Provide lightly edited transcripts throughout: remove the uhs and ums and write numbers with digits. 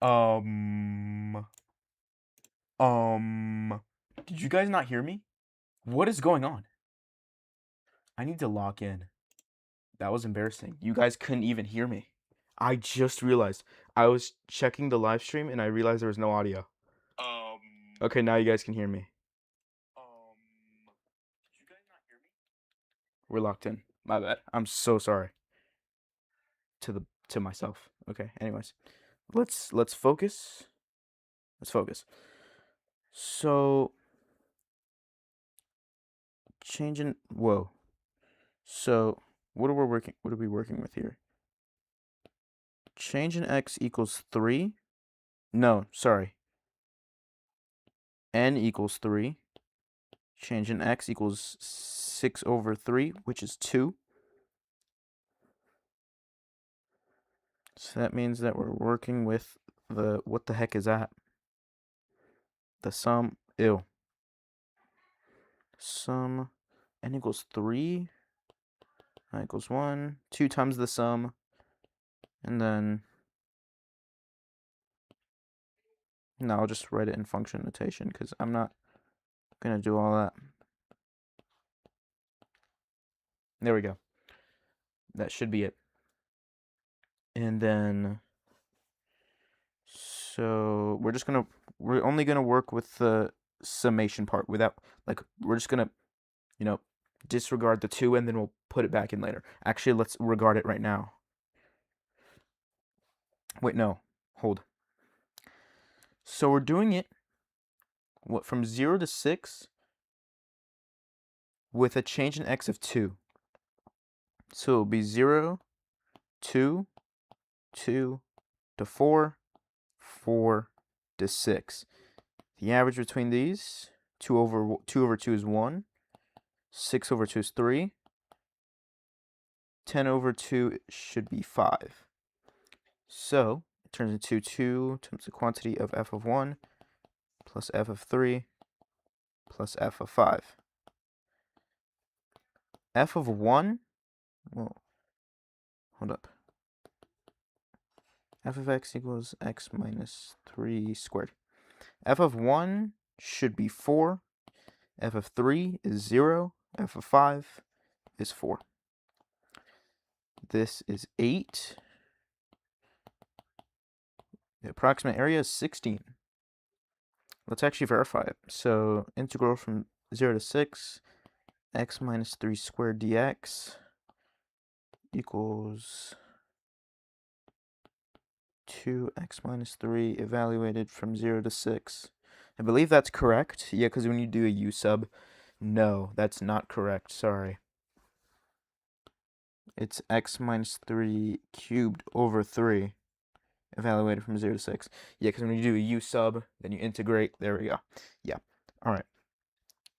Um, did you guys not hear me? What is going on? I need to lock in. That was embarrassing. You guys couldn't even hear me. I just realized I was checking the live stream and I realized there was no audio. Okay, now you guys can hear me. Did you guys not hear me? We're locked in. My bad. I'm so sorry. To myself. Okay, anyways. Let's focus. Let's focus. So changing whoa. So what are we working with here? Change in x equals 3. No, sorry. N equals 3. Change in x equals 6 over 3, which is 2. So that means that we're working with what the heck is that? The sum, ew. Sum, n equals 3, I equals 1, 2 times the sum, and then, no, I'll just write it in function notation because I'm not going to do all that. There we go. That should be it. And then, so we're only gonna work with the summation part without, like, we're just gonna, disregard the 2 and then we'll put it back in later. Actually, let's regard it right now. Wait, no, hold. So we're doing it, from 0 to 6 with a change in x of 2. So it'll be 0, 2, 2 to 4, 4 to 6. The average between these, 2 over 2 is 1, 6 over 2 is 3, 10 over 2 should be 5. So it turns into 2 times the quantity of f of 1 plus f of 3 plus f of 5. F of 1, well, hold up. F of x equals x minus 3 squared. F of 1 should be 4. F of 3 is 0. F of 5 is 4. This is 8. The approximate area is 16. Let's actually verify it. So integral from 0 to 6, x minus 3 squared dx equals 2x minus 3 evaluated from 0 to 6. I believe that's correct. Yeah, because when you do a u sub, no, that's not correct. Sorry. It's x minus 3 cubed over 3 evaluated from 0 to 6. Yeah, because when you do a u sub, then you integrate. There we go. Yeah. All right.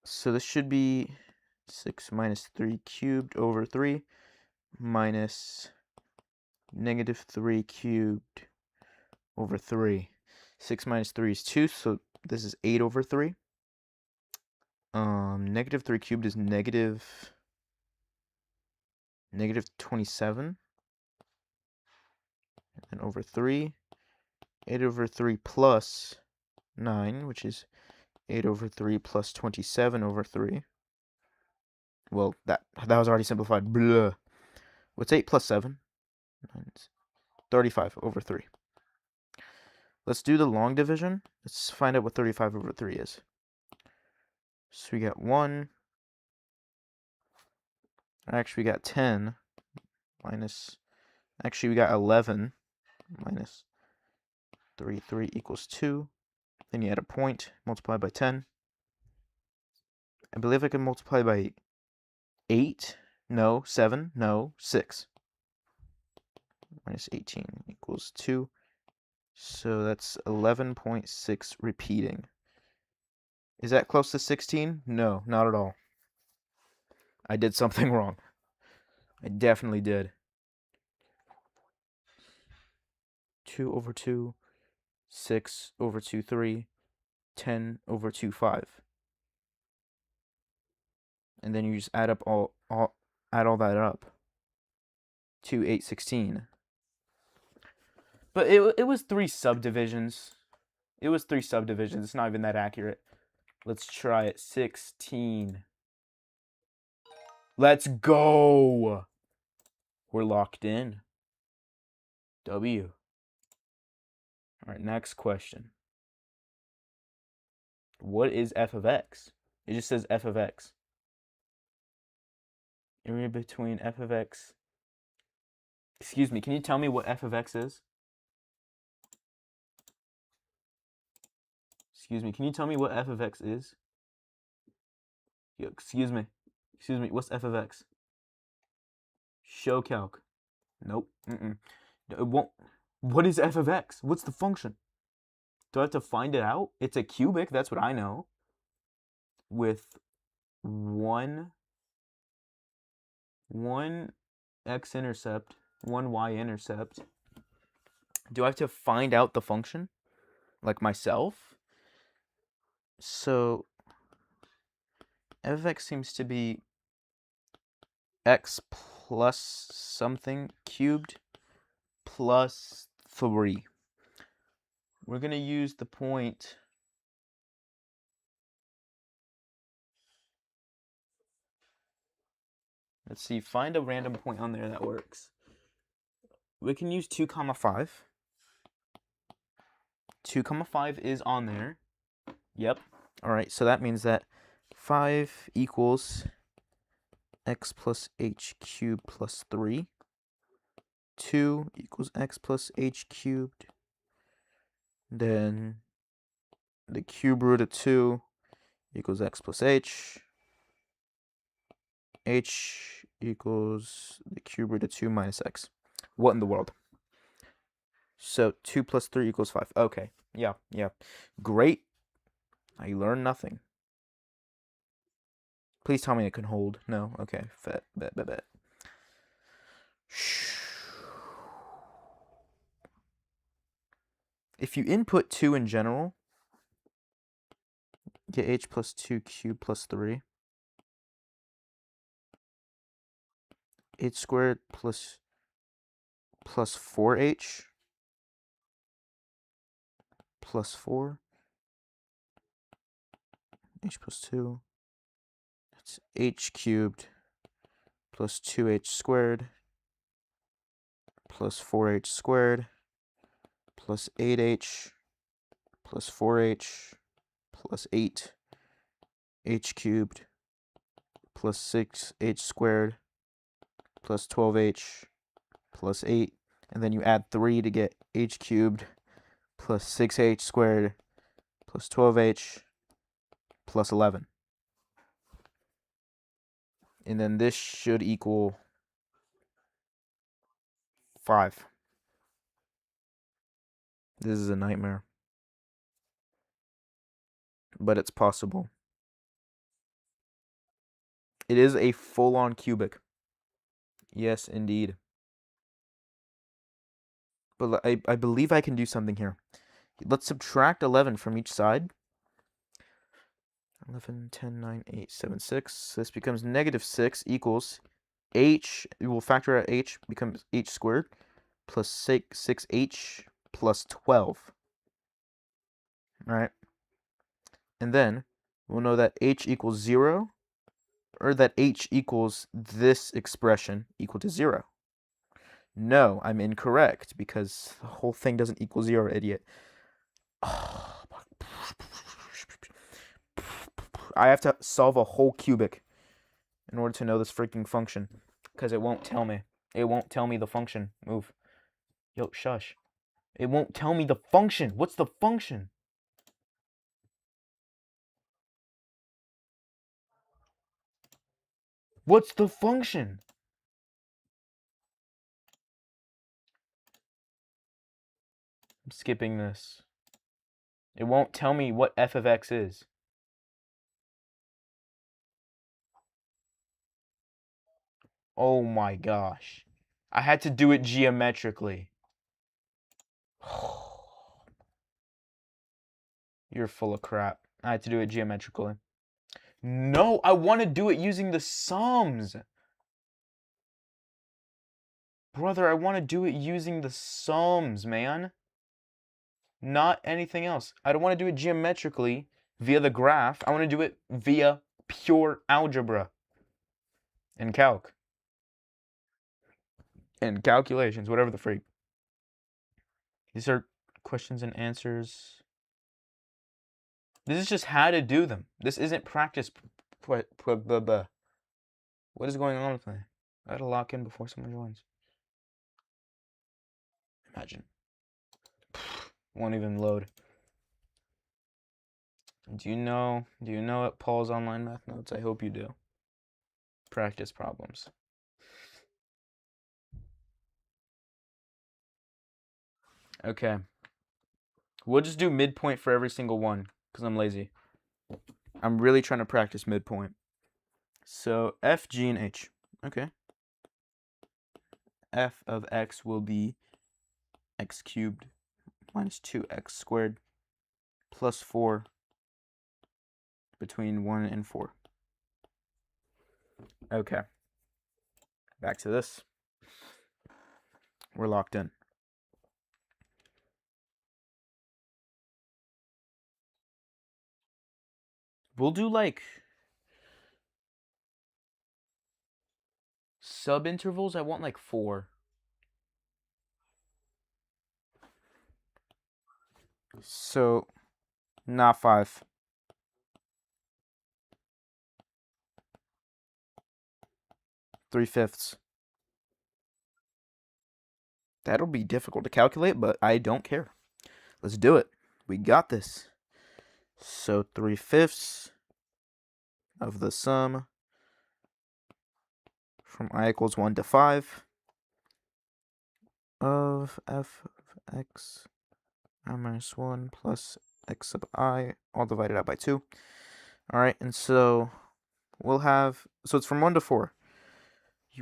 So this should be 6 minus 3 cubed over 3 minus negative 3 cubed over 3. 6 minus 3 is 2, so this is 8 over 3. Negative 3 cubed is negative 27. And over 3. 8 over 3 plus 9, which is 8 over 3 plus 27 over 3. Well, that was already simplified. Blah. What's 8 plus 7? 35 over 3. Let's do the long division. Let's find out what 35 over 3 is. So we got 1. Actually, we got 10 minus... Actually, we got 11 minus 3 equals 2. Then you add a point, multiply by 10. I believe I can multiply by 8. No, 7. No, 6. Minus 18 equals 2. So that's 11.6 repeating. Is that close to 16? No, not at all. I did something wrong. I definitely did. 2 over 2, 6 over 2, 3, 10 over 2, 5. And then you just add up all that up. 2, 8, 16. But it was 3 subdivisions. It was 3 subdivisions. It's not even that accurate. Let's try it. 16. Let's go. We're locked in. W. All right, next question. What is f of x? It just says f of x. Area between f of x. Excuse me, can you tell me what f of x is? Excuse me, can you tell me what f of x is? Yo, excuse me, what's f of x? Show calc. Nope. It won't. What is f of x? What's the function? Do I have to find it out? It's a cubic, that's what I know. With one x-intercept, one y-intercept. Do I have to find out the function? Like myself? So f of x seems to be x plus something cubed plus 3. We're going to use the point let's see, find a random point on there that works. We can use 2, 5. 2, 5 is on there. Yep. Alright, so that means that 5 equals x plus h cubed plus 3. 2 equals x plus h cubed. Then the cube root of 2 equals x plus h. H equals the cube root of 2 minus x. What in the world? So 2 plus 3 equals 5. Okay. Yeah. Great. I learned nothing. Please tell me it can hold. No. Okay. Bet. If you input 2 in general, get h plus 2 cubed plus 3. H squared plus 4h plus 4. H plus 2. That's h cubed plus 2h squared plus 4h squared plus 8h plus 4h plus 8 h cubed plus 6h squared plus 12h plus 8, and then you add 3 to get h cubed plus 6h squared plus 12h plus 11. And then this should equal 5. This is a nightmare. But it's possible. It is a full-on cubic. Yes, indeed. But I believe I can do something here. Let's subtract 11 from each side. 11, 10, 9, 8, 7, 6. This becomes negative 6 equals h. We will factor out h, becomes h squared plus 6h plus 12. All right. And then we'll know that h equals 0, or that h equals this expression equal to 0. No, I'm incorrect, because the whole thing doesn't equal 0, idiot. I have to solve a whole cubic in order to know this freaking function, because it won't tell me. It won't tell me the function. Move. Yo, shush. It won't tell me the function. What's the function? What's the function? I'm skipping this. It won't tell me what f of x is. Oh my gosh. I had to do it geometrically. You're full of crap. I had to do it geometrically. No, I want to do it using the sums. Brother, I want to do it using the sums, man. Not anything else. I don't want to do it geometrically via the graph. I want to do it via pure algebra and calc. And calculations, whatever the freak. These are questions and answers. This is just how to do them. This isn't practice. What is going on with me? I gotta lock in before someone joins. Imagine. Won't even load. Do you know what Paul's online math notes? I hope you do. Practice problems. Okay. We'll just do midpoint for every single one because I'm lazy. I'm really trying to practice midpoint. So f, g, and h. Okay. F of x will be x cubed minus 2x squared plus 4 between 1 and 4. Okay. Back to this. We're locked in. We'll do like subintervals. I want like 4. So, not 5. Three-fifths. That'll be difficult to calculate, but I don't care. Let's do it. We got this. So 3/5 of the sum from I equals 1 to 5 of f of x I minus 1 plus x sub I, all divided out by 2. All right, and so we'll have, so it's from 1 to 4.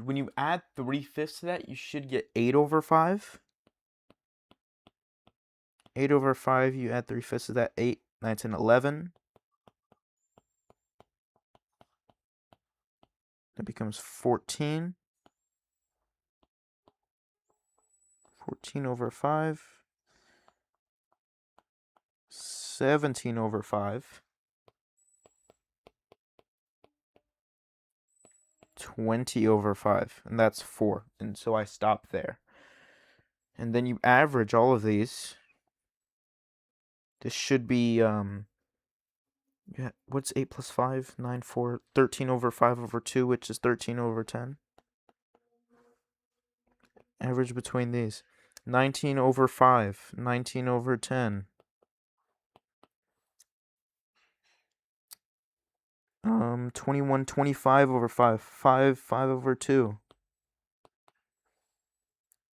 When you add 3/5 to that, you should get 8 over 5. 8 over 5, you add 3/5 to that, 8, 9, 10, 11. That becomes 14. 14 over 5. 17 over 5. 20 over 5, and that's 4. And so I stop there. And then you average all of these. This should be, what's 8 plus 5? 9, 4, 13 over 5 over 2, which is 13 over 10. Average between these. 19 over 5, 19 over 10. 21, 25 over 5, 5 over 2.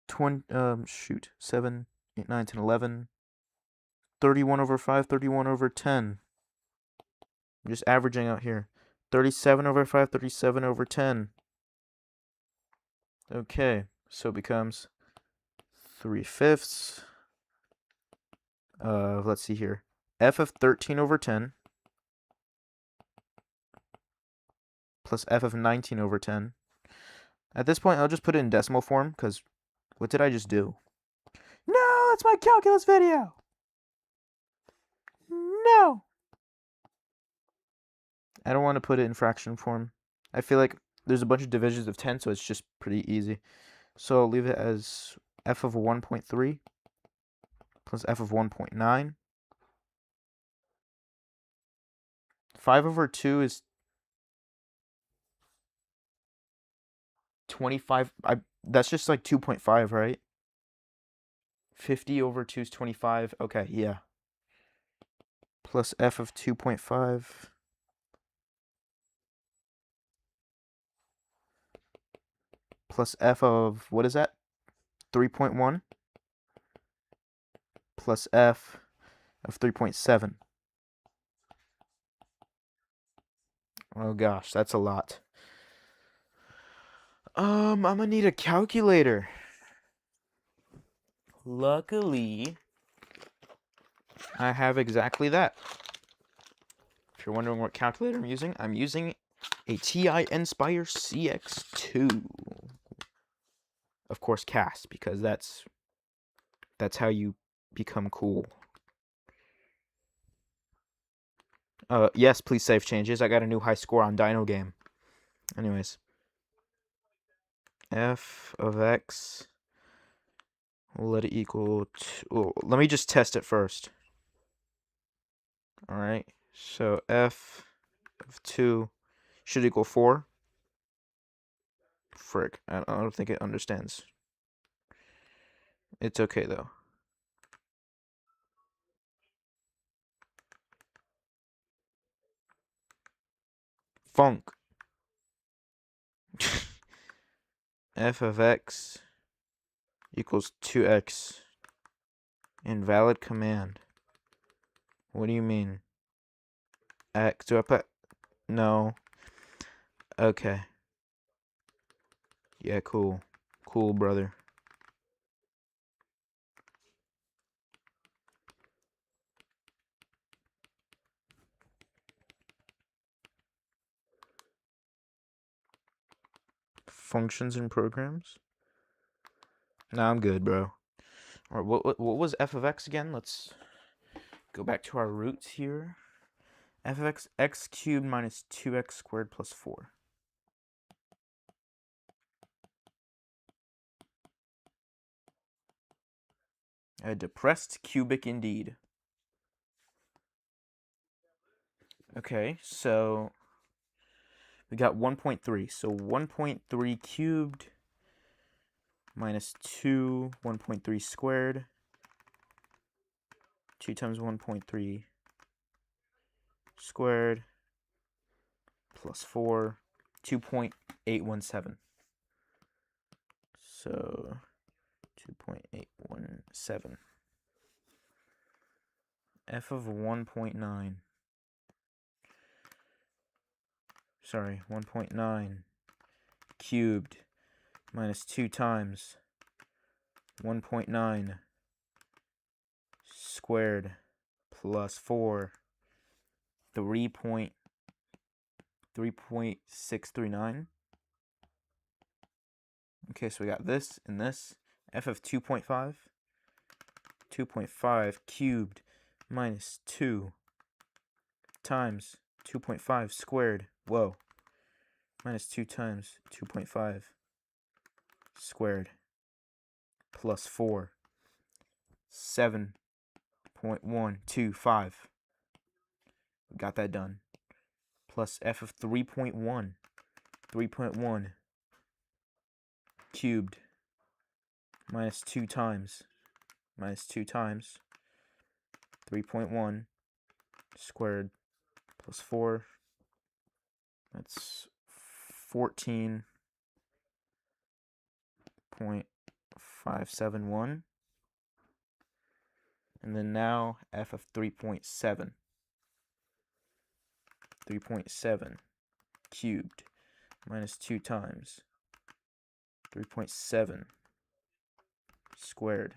7, 8, 9, 10, 11. 31 over 5, 31 over 10. I'm just averaging out here. 37 over 5, 37 over 10. Okay, so it becomes 3/5 of, let's see here, f of 13 over 10 plus f of 19 over 10. At this point, I'll just put it in decimal form, because what did I just do? No, that's my calculus video! No! I don't want to put it in fraction form. I feel like there's a bunch of divisions of 10, so it's just pretty easy. So I'll leave it as f of 1.3 plus f of 1.9. 5 over 2 is 25. That's just like 2.5, right? 50 over 2 is 25. Okay, yeah. Plus f of 2.5. Plus f of, what is that? 3.1. Plus f of 3.7. Oh gosh, that's a lot. I'm gonna need a calculator. Luckily, I have exactly that. If you're wondering what calculator I'm using a TI Nspire CX2. of course, CAS, because that's how you become cool. Yes, please save changes. I got a new high score on Dino Game. Anyways, f of x, we'll let it equal to, let me just test it first. All right, so f of 2 should equal 4. Frick, I don't think it understands. It's okay though. Funk. F of x equals 2x. Invalid command. What do you mean? X, do I put? No. Okay. Yeah, cool. Cool, brother. Functions and programs? Nah, I'm good, bro. All right, what was f of x again? Let's go back to our roots here. F of x, x cubed minus 2x squared plus 4. A depressed cubic indeed. Okay, so we got 1.3. So 1.3 cubed minus 2, 1.3 squared. 2 times 1.3 squared plus 4, 2.817. So 2.817. F of 1.9. Sorry, 1.9 cubed minus 2 times 1.9 squared plus 4, 3.639. Okay, so we got this and this. F of 2.5. 2.5 cubed minus 2 times 2.5 squared. Whoa. Minus 2 times 2.5 squared plus 4. 7.125. We got that done. Plus f of 3.1. 3.1 cubed minus 2 times. Minus 2 times 3.1 squared plus 4. That's 14.571. And then now f of 3.7. 3.7 cubed minus 2 times 3.7 squared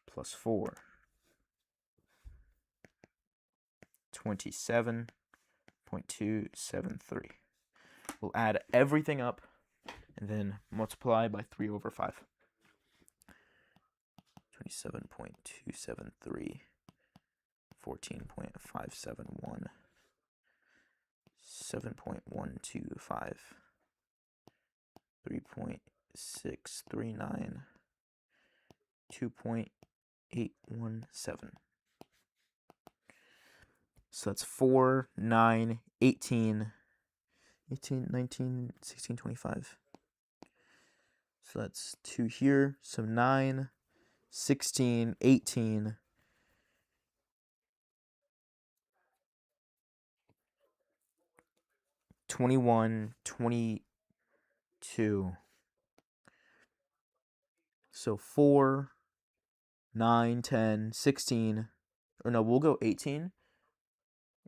plus 4. 27.273. We'll add everything up and then multiply by 3 over 5. 27.273, 14.571, 7.125, 3.639, 2.817. So that's 4, 9, 18, 19, 16, 25. So that's 2 here. So 9, 16, 18, 21, 22. So 4, 9, 10, 16. Or no, we'll go 18.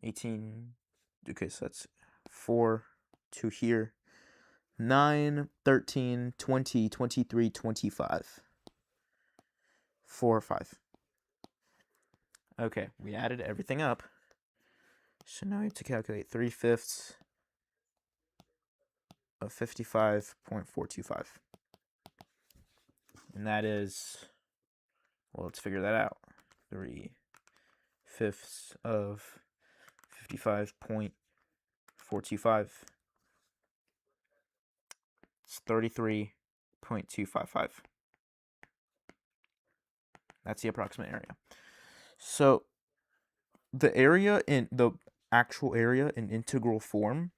18. Okay, so that's 4, 2 here. 9, 13, 20, 23, 25. 4, 5. Okay, we added everything up. So now we have to calculate 3/5 of 55.425. And that is, well, let's figure that out. 3/5 of 55.425. It's 33.255. That's the approximate area. So the area in the actual area in integral form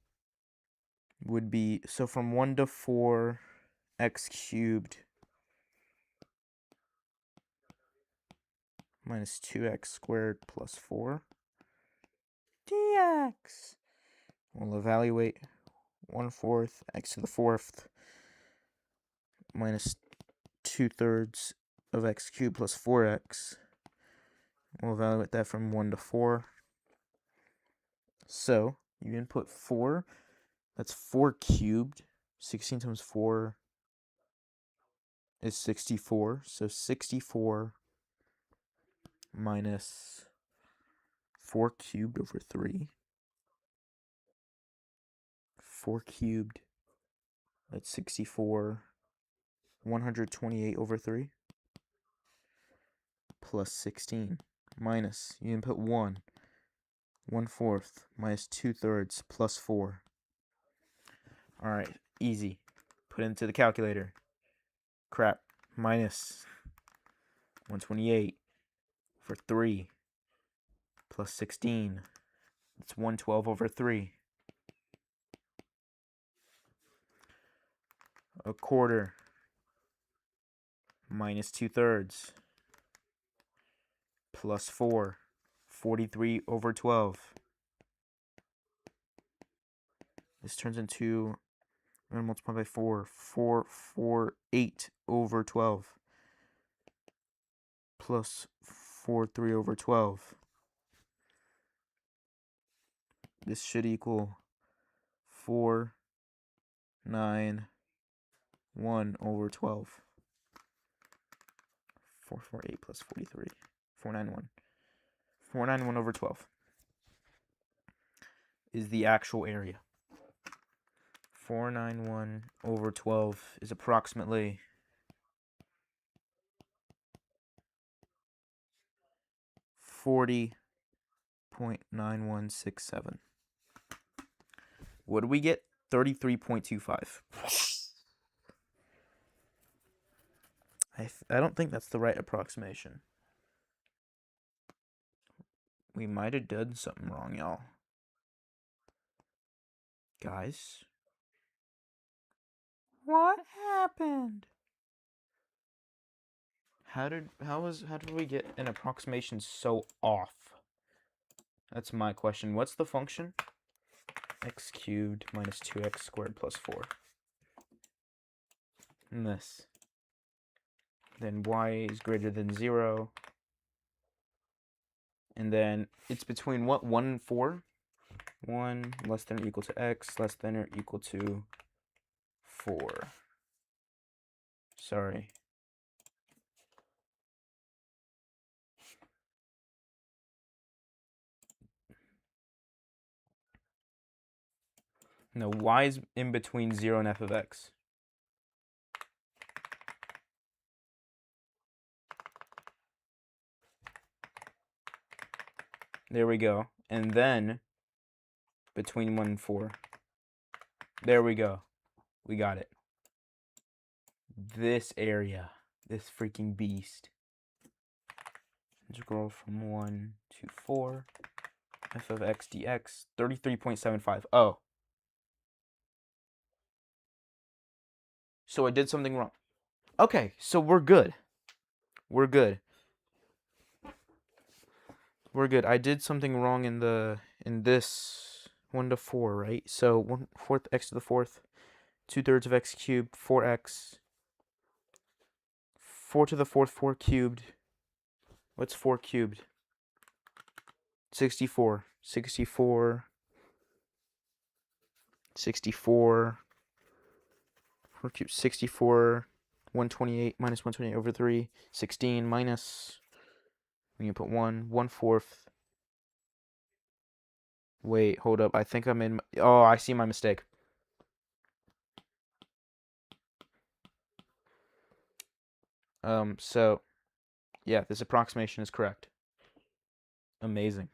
would be, so from 1 to 4 x cubed minus 2x squared plus 4 dx. We'll evaluate 1/4 x to the 4th minus 2/3 of x cubed plus 4x. We'll evaluate that from 1 to 4. So you input 4. That's 4 cubed. 16 times 4 is 64. So 64 minus 4 cubed over 3. 4 cubed, that's 64. 128 over 3 plus 16 minus, you input 1. 1/4 minus 2/3 plus 4. All right, easy. Put it into the calculator. Crap. Minus 128 for 3 plus 16. It's 112 over 3. 1/4 minus 2/3 plus 4. 43 over 12. This turns into, I'm going to multiply by 4. 448 over 12 plus 43 over 12. This should equal 491 over 12. 448 plus 43. 491. 491 over 12 is the actual area. 491 over 12 is approximately 40.9167. What do we get? 33.25. I don't think that's the right approximation. We might have done something wrong, y'all. Guys, what happened? How did we get an approximation so off? That's my question. What's the function? X cubed minus 2x squared plus 4. And this. Then y is greater than 0. And then it's between what? 1 and 4? 1 less than or equal to x, less than or equal to 4. Sorry. No, y is in between 0 and f of x. There we go. And then between 1 and 4. There we go. We got it. This area. This freaking beast. Integral from 1 to 4. F of x dx. 33.75. Oh. So I did something wrong. Okay, so we're good. We're good. We're good. I did something wrong in this 1 to 4, right? So 1/4 x to the 4th, 2/3 of x cubed, 4x. 4 to the 4th, 4 cubed. What's 4 cubed? 64. 64. 64. 4 cubed. 64. 128 minus 128 over 3. 16 minus. We can put 1. 1/4. Wait, hold up. I think I'm in. Oh, I see my mistake. So, yeah, this approximation is correct. Amazing.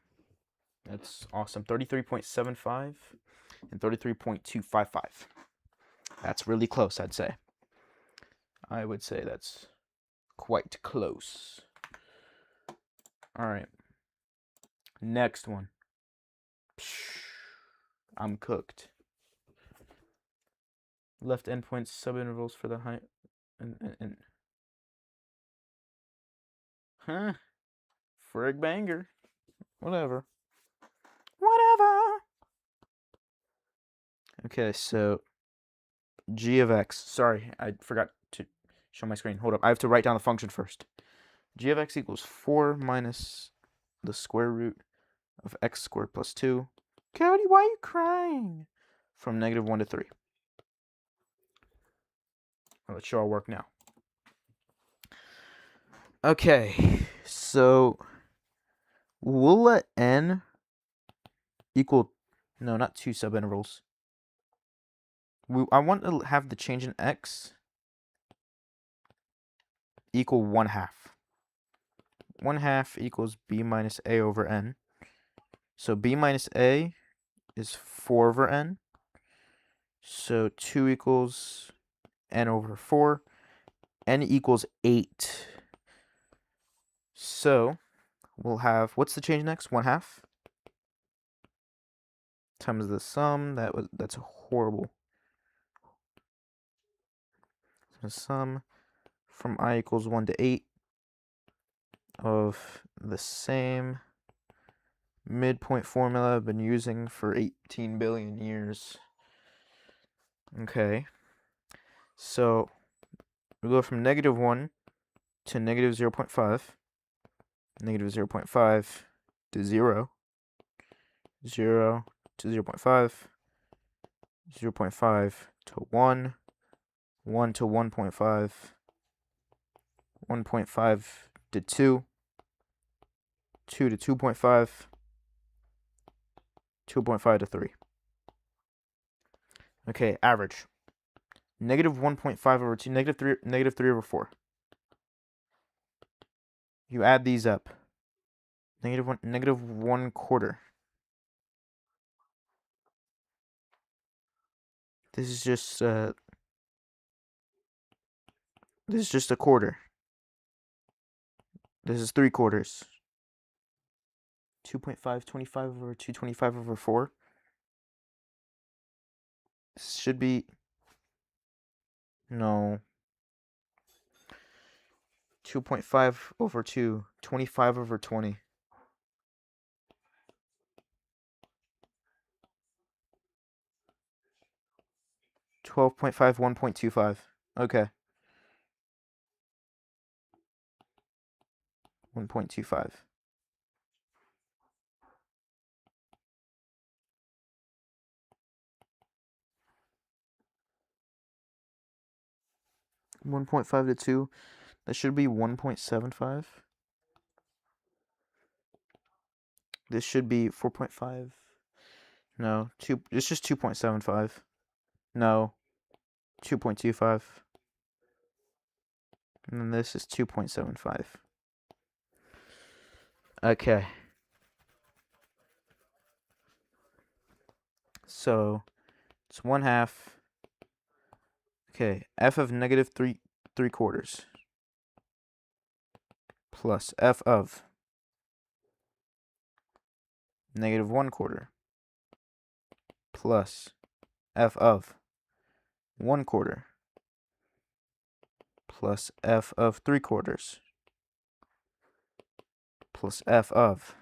That's awesome. 33.75 and 33.255. That's really close, I'd say. I would say that's quite close. All right. Next one. I'm cooked. Left endpoints, subintervals for the height. And huh? Frig banger. Whatever. Okay, so g of x. Sorry, I forgot to show my screen. Hold up. I have to write down the function first. G of x equals 4 minus the square root of x squared plus 2. Cody, why are you crying? From negative 1 to 3. I'll let you all work now. Okay, so we'll let n equal, no, not 2 subintervals. I want to have the change in x equal 1/2. 1/2 equals b minus a over n. So b minus a is 4 over n. So 2 equals n over 4. N equals 8. So we'll have, what's the change next? 1/2 times the sum. That's horrible. The sum from I equals 1 to 8 of the same midpoint formula I've been using for 18 billion years. Okay. So we go from negative 1 to negative 0.5. Negative 0.5 to 0. 0 to 0.5. 0.5 to 1. 1 to 1.5. 1.5 to 2. 2 to 2.5. 2.5 to 3. Okay, average. Negative 1.5 over 2, negative 3 over 4. You add these up. Negative 1 quarter. This is just a quarter. This is 3 quarters. 2.5, 25 over 2, 25 over 4. This should be, no. 2.5 over 2, 25 over 20. 12.5, 1.25. Okay. 1.25. $1.5 to 2. That should be 1.75. This should be 4.5. No, it's just 2.75. No, 2.25. And then this is 2.75. Okay. So it's 1/2. Okay, f of negative 3 quarters plus f of negative 1 quarter plus f of 1 quarter plus f of 3 quarters plus f of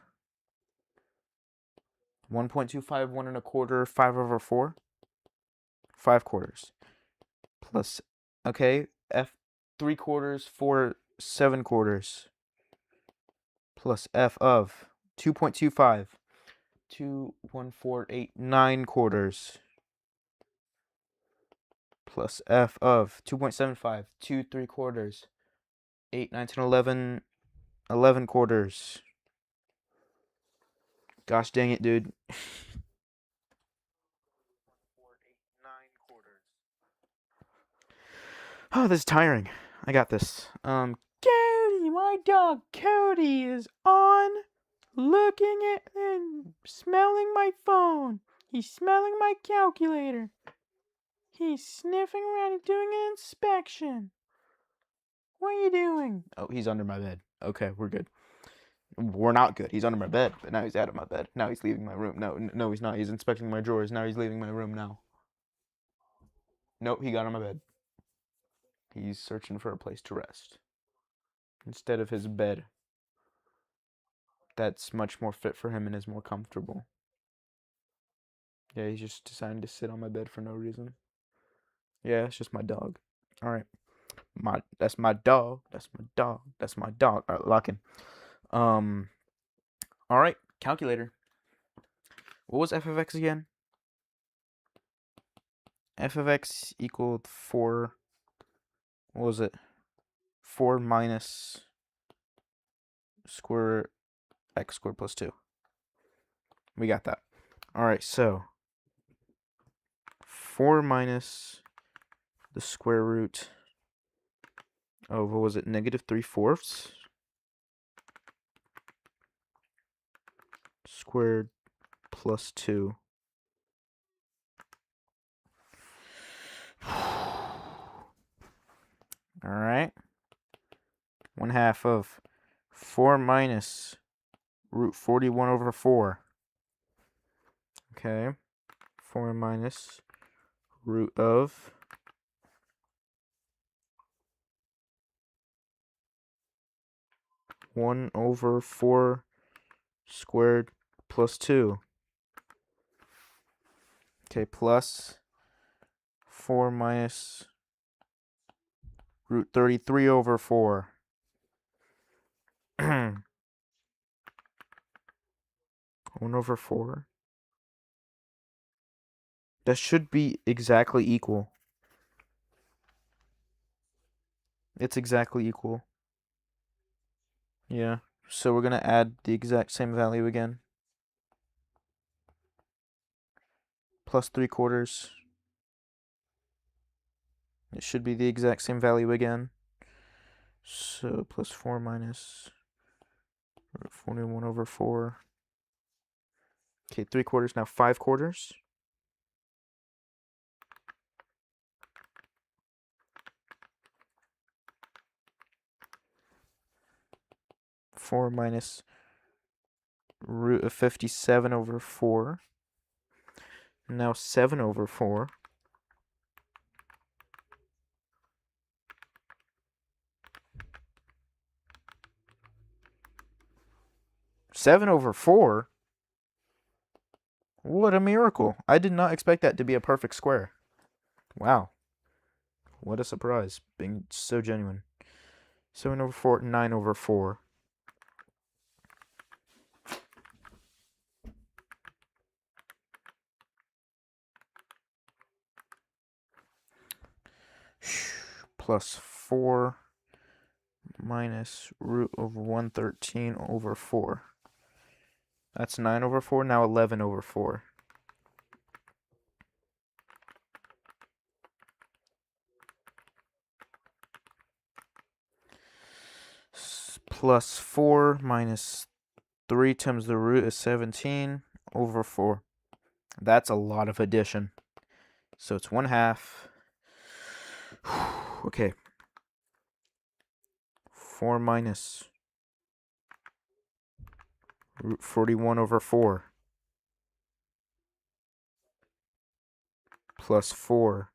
1.25, 1 1/4, 5 over 4, 5 quarters plus, okay, f 3 quarters, 4 7 quarters plus f of 2.25, 2 1 4 8 9 quarters plus f of 2.75, 2 3 quarters, 8 9 10 11 11 quarters. Gosh dang it, dude. Oh, this is tiring. I got this. Cody, my dog Cody is on looking at and smelling my phone. He's smelling my calculator. He's sniffing around and doing an inspection. What are you doing? Oh, he's under my bed. Okay, we're good. We're not good. He's under my bed, but now he's out of my bed. Now he's leaving my room. No, he's not. He's inspecting my drawers. Now he's leaving my room now. Nope, he got on my bed. He's searching for a place to rest. Instead of his bed. That's much more fit for him and is more comfortable. Yeah, he's just deciding to sit on my bed for no reason. Yeah, it's just my dog. Alright. That's my dog. That's my dog. That's my dog. Alright, lock in. Alright, calculator. What was f of x again? F of x equaled 4. What was it? 4 minus square x squared plus 2. We got that. Alright, so 4 minus the square root of, what was it, negative 3/4 squared plus 2. Alright. 1/2 of 4 minus root 41 over 4. Okay. 4 minus root of 1 over 4 squared plus 2. Okay, plus 4 minus root 33 over 4. 1 over 4. That should be exactly equal. It's exactly equal. Yeah. So we're going to add the exact same value again. Plus 3/4. It should be the exact same value again. So plus 4 minus root 41 over 4. Okay, 3/4, now 5/4. Four minus root of 57 over 4. Now 7 over 4. Seven over 4? What a miracle. I did not expect that to be a perfect square. Wow. What a surprise. Being so genuine. 7 over 4, 9 over 4. Plus 4 minus root of 113 over 4. That's 9 over 4, now 11 over 4. Plus 4 minus 3 times the root is 17 over 4. That's a lot of addition. So it's 1/2. Okay. 4 minus root 41 over 4. Plus 4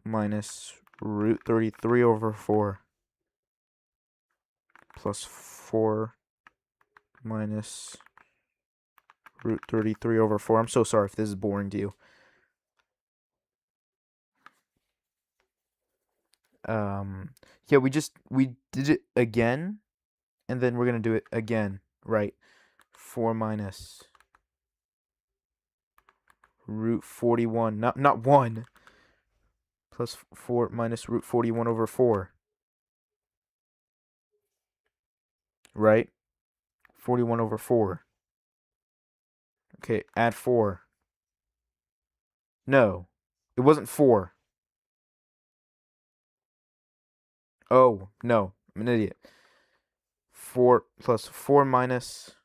minus root 33 over 4. Plus 4 minus root 33 over 4. I'm so sorry if this is boring to you. Yeah, we did it again, and then we're gonna do it again, right? 4 minus root 41, not 1, plus 4 minus root 41 over 4, right? 41 over 4. Okay, add 4. No, it wasn't 4. Oh, no. I'm an idiot. 4 plus 4 minus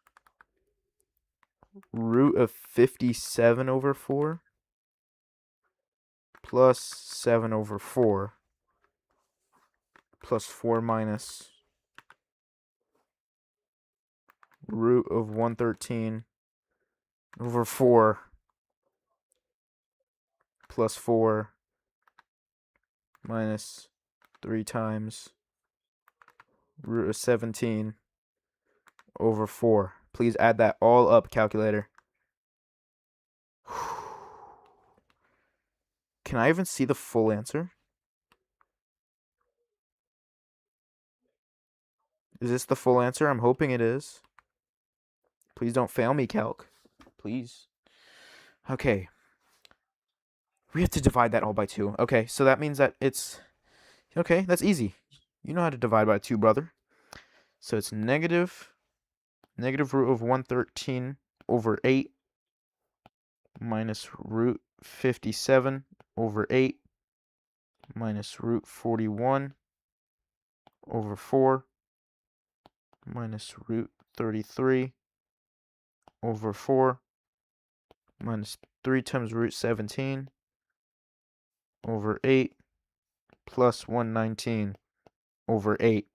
root of 57 over 4 plus 7 over 4 plus 4 minus root of 113 over 4 plus 4 minus 3 times root of 17 over 4. Please add that all up, calculator. Can I even see the full answer? Is this the full answer? I'm hoping it is. Please don't fail me, calc. Please. Okay. We have to divide that all by 2. Okay, so that means that it's... Okay, that's easy. You know how to divide by 2, brother. So it's negative root of 113 over 8 minus root 57 over 8 minus root 41 over 4 minus root 33 over 4 minus 3 times root 17 over 8 plus 119 over 8.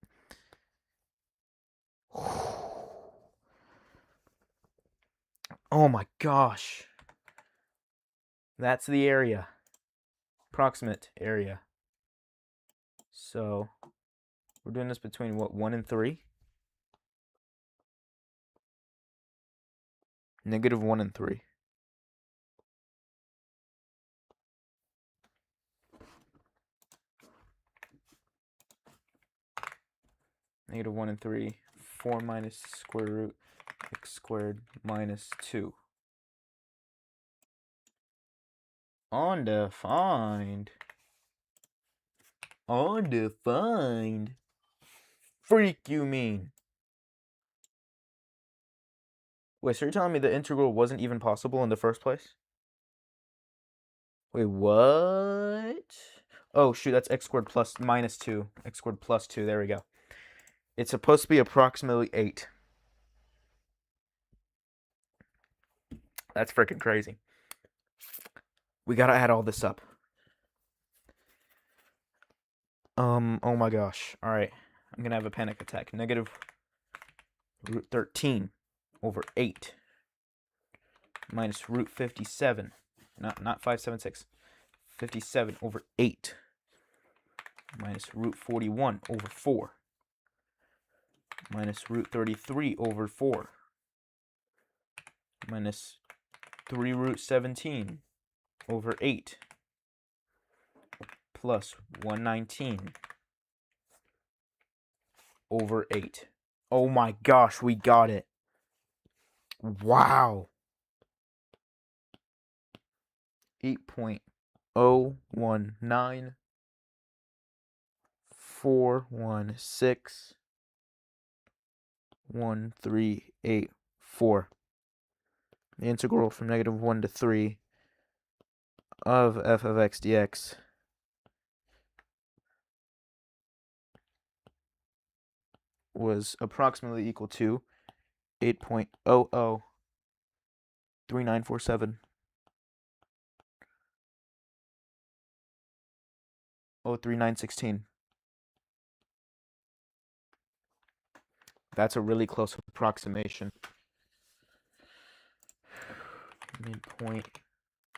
Oh my gosh. That's the area. Approximate area. So we're doing this between what, 1 and 3? Negative 1 and 3. Negative 1 and 3. 4 minus square root x squared minus 2. Undefined. Undefined. Freak you mean? Wait, so you're telling me the integral wasn't even possible in the first place? Wait, what? Oh, shoot, that's x squared plus minus 2. X squared plus 2, there we go. It's supposed to be approximately 8. That's freaking crazy. We gotta add all this up. Oh my gosh. Alright, I'm gonna have a panic attack. Negative root 13 over 8 minus root 57. Not 576. 57 over 8 minus root 41 over 4 minus root 33 over 4 minus 3 root 17 over 8 plus 119 over 8. Oh my gosh, we got it. Wow. 8.0194161384. The integral from negative 1 to 3 of f of x dx was approximately equal to 8.003947 03916. That's a really close approximation. Midpoint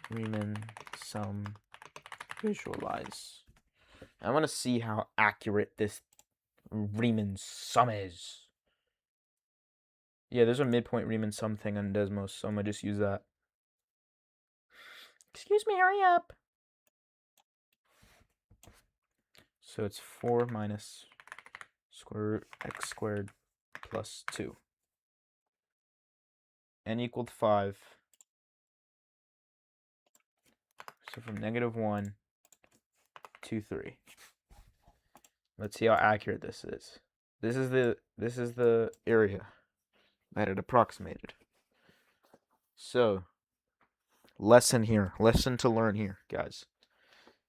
Riemann sum visualize. I want to see how accurate this Riemann sum is. Yeah, there's a midpoint Riemann sum thing on Desmos, so I'm going to just use that. Excuse me, hurry up. So it's 4 minus square root x squared plus 2. N equaled 5. So from negative 1 to 3. Let's see how accurate this is. This is the area that it approximated. So, lesson to learn here, guys.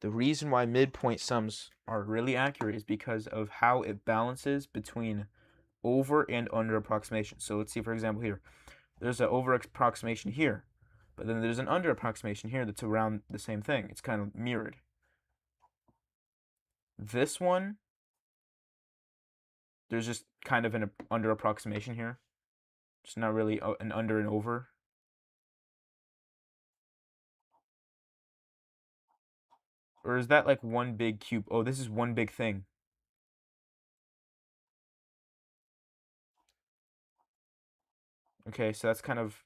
The reason why midpoint sums are really accurate is because of how it balances between over and under approximation. So let's see, for example, here. There's an over approximation here, but then there's an under approximation here that's around the same thing. It's kind of mirrored. This one, there's just kind of an under approximation here. It's not really an under and over. Or is that like one big cube? Oh, this is one big thing. Okay, so that's kind of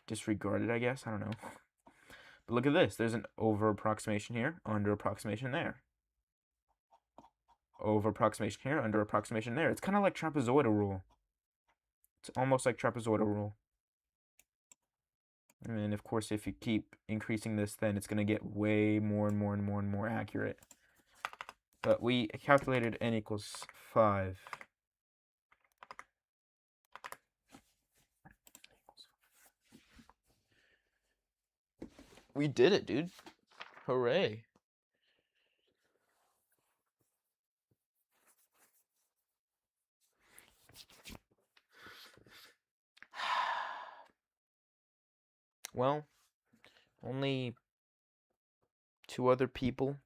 disregarded, I guess. I don't know. But look at this. There's an over approximation here, under approximation there. Over approximation here, under approximation there. It's kind of like trapezoidal rule. It's almost like trapezoidal rule. And of course, if you keep increasing this, then it's going to get way more and more and more and more accurate. But we calculated n equals 5. We did it, dude. Hooray. Well, only 2 other people